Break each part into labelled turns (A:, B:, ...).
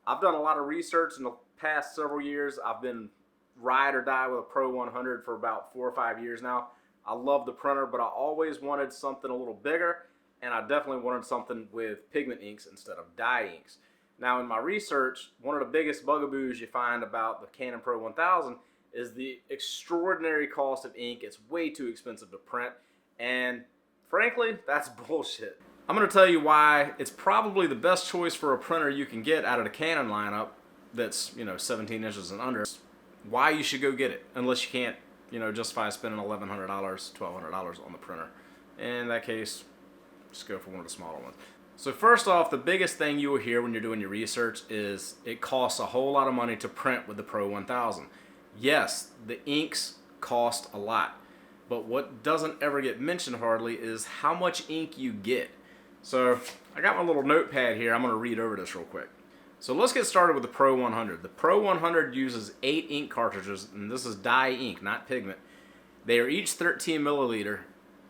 A: I've done a lot of research in the past several years. I've been ride or die with a Pro-100 for about 4 or 5 years now. I love the printer, but I always wanted something a little bigger, and I definitely wanted something with pigment inks instead of dye inks. Now, in my research, one of the biggest bugaboos you find about the Canon Pro-1000 is the extraordinary cost of ink. It's way too expensive to print, and frankly, that's bullshit. I'm going to tell you why it's probably the best choice for a printer you can get out of the Canon lineup that's, 17 inches and under. Why you should go get it, unless you can't, justify spending $1,100, $1,200 on the printer. In that case, just go for one of the smaller ones. So first off, the biggest thing you will hear when you're doing your research is it costs a whole lot of money to print with the Pro-1000. Yes, the inks cost a lot, but what doesn't ever get mentioned hardly is how much ink you get. So I got my little notepad here. I'm going to read over this real quick. So let's get started with the Pro-100. The Pro-100 uses 8 ink cartridges, and this is dye ink, not pigment. They are each 13 milliliter,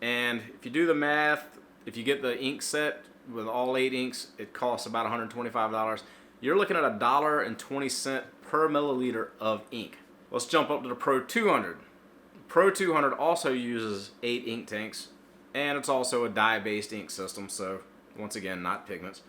A: and if you do the math, if you get the ink set with all 8 inks, it costs about $125. You're looking at $1.20 per milliliter of ink. Let's jump up to the Pro-200. Pro-200 also uses 8 ink tanks, and it's also a dye-based ink system, so once again, not pigments.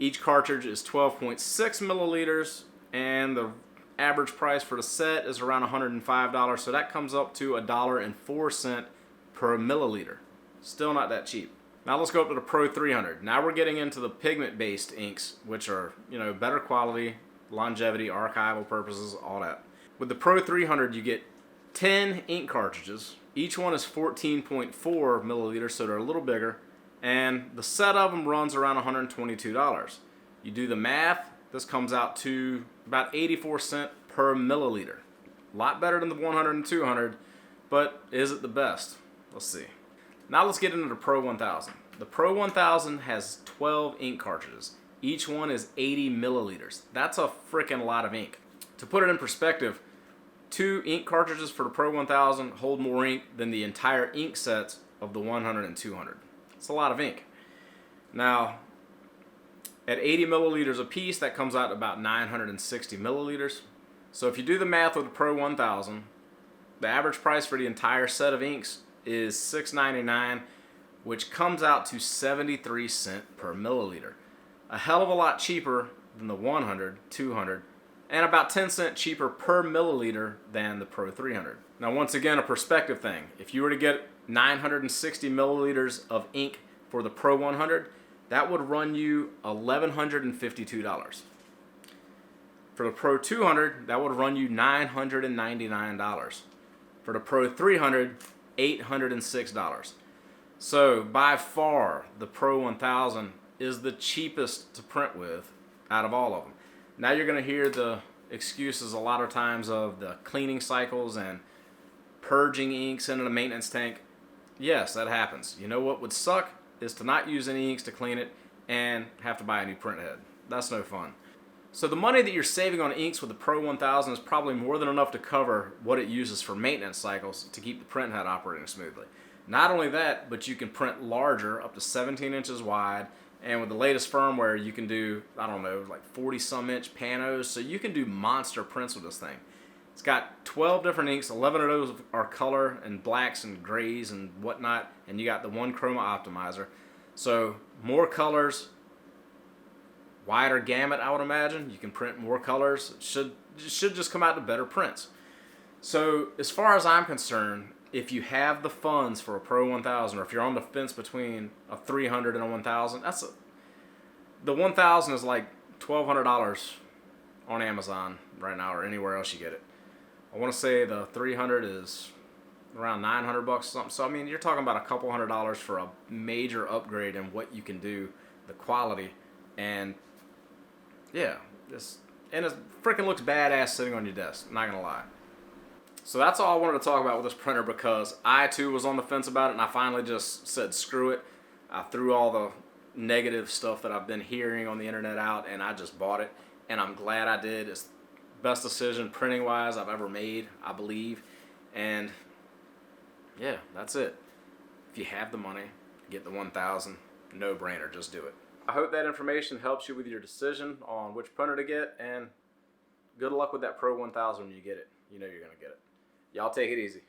A: Each cartridge is 12.6 milliliters, and the average price for the set is around $105, so that comes up to $1.04 per milliliter. Still not that cheap. Now let's go up to the Pro-300. Now we're getting into the pigment-based inks, which are, better quality, longevity, archival purposes, all that. With the Pro-300, you get 10 ink cartridges. Each one is 14.4 milliliters, so they're a little bigger. And the set of them runs around $122. You do the math, this comes out to about 84 cents per milliliter. A lot better than the 100 and 200, but is it the best? Let's see. Now let's get into the Pro-1000. The Pro-1000 has 12 ink cartridges. Each one is 80 milliliters. That's a freaking lot of ink. To put it in perspective, 2 ink cartridges for the Pro-1000 hold more ink than the entire ink sets of the 100 and 200. It's a lot of ink. Now, at 80 milliliters a piece, that comes out to about 960 milliliters. So if you do the math with the Pro-1000, the average price for the entire set of inks is $6.99, which comes out to 73 cents per milliliter. A hell of a lot cheaper than the 100, 200, and about 10 cents cheaper per milliliter than the Pro-300. Now, once again, a perspective thing. If you were to get 960 milliliters of ink for the Pro-100, that would run you $1,152. For the Pro-200, that would run you $999. For the Pro-300, $806. So by far, the Pro-1000 is the cheapest to print with out of all of them. Now you're going to hear the excuses a lot of times of the cleaning cycles and purging inks into the maintenance tank. Yes, that happens. You know what would suck is to not use any inks to clean it and have to buy a new print head. That's no fun. So the money that you're saving on inks with the Pro-1000 is probably more than enough to cover what it uses for maintenance cycles to keep the print head operating smoothly. Not only that, but you can print larger, up to 17 inches wide, and with the latest firmware you can do, like 40 some inch panos, so you can do monster prints with this thing. It's got 12 different inks, 11 of those are color and blacks and grays and whatnot, and you got the one chroma optimizer. So more colors, wider gamut, I would imagine. You can print more colors. It should just come out to better prints. So as far as I'm concerned, if you have the funds for a Pro-1000, or if you're on the fence between a 300 and a 1000, the 1000 is like $1,200 on Amazon right now, or anywhere else you get it. I want to say the 300 is around $900 or something. So I mean, you're talking about a couple $100 for a major upgrade in what you can do, the quality, and yeah, it freaking looks badass sitting on your desk. Not gonna lie. So that's all I wanted to talk about with this printer, because I too was on the fence about it, and I finally just said screw it. I threw all the negative stuff that I've been hearing on the internet out, and I just bought it, and I'm glad I did. It's best decision printing wise I've ever made, I believe. And yeah, that's it. If you have the money, get the 1000. No brainer, just do it. I hope that information helps you with your decision on which printer to get, and good luck with that Pro 1000 when you get it. You know you're going to get it. Y'all take it easy.